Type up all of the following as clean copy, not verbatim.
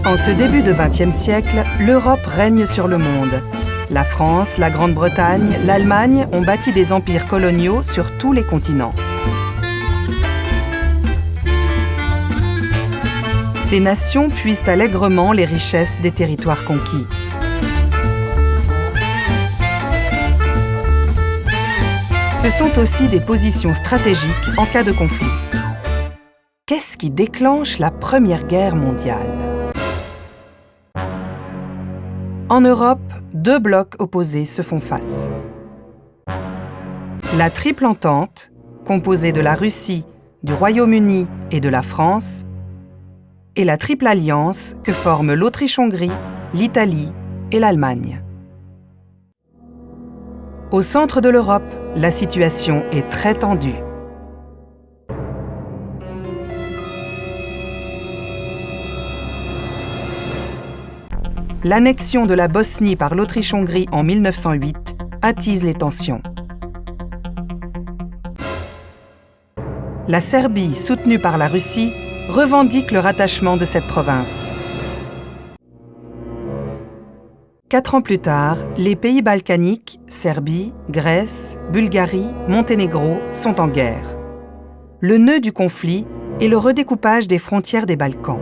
En ce début de XXe siècle, l'Europe règne sur le monde. La France, la Grande-Bretagne, l'Allemagne ont bâti des empires coloniaux sur tous les continents. Ces nations puisent allègrement les richesses des territoires conquis. Ce sont aussi des positions stratégiques en cas de conflit. Qu'est-ce qui déclenche la Première Guerre mondiale ? En Europe, deux blocs opposés se font face. La Triple Entente, composée de la Russie, du Royaume-Uni et de la France, et la Triple Alliance que forment l'Autriche-Hongrie, l'Italie et l'Allemagne. Au centre de l'Europe, la situation est très tendue. L'annexion de la Bosnie par l'Autriche-Hongrie en 1908 attise les tensions. La Serbie, soutenue par la Russie, revendique le rattachement de cette province. 4 ans plus tard, les pays balkaniques, Serbie, Grèce, Bulgarie, Monténégro, sont en guerre. Le nœud du conflit est le redécoupage des frontières des Balkans.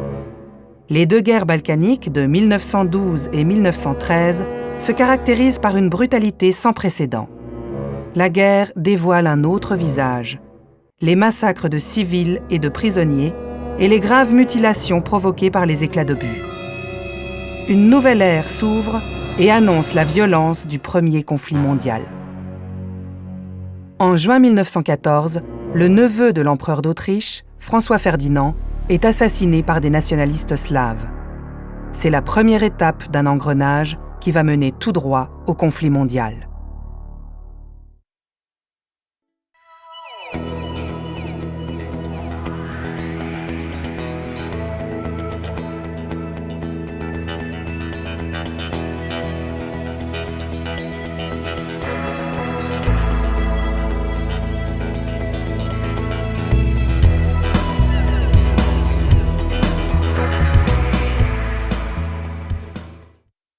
Les deux guerres balkaniques de 1912 et 1913 se caractérisent par une brutalité sans précédent. La guerre dévoile un autre visage, les massacres de civils et de prisonniers et les graves mutilations provoquées par les éclats d'obus. Une nouvelle ère s'ouvre et annonce la violence du premier conflit mondial. En juin 1914, le neveu de l'empereur d'Autriche, François Ferdinand, est assassiné par des nationalistes slaves. C'est la première étape d'un engrenage qui va mener tout droit au conflit mondial.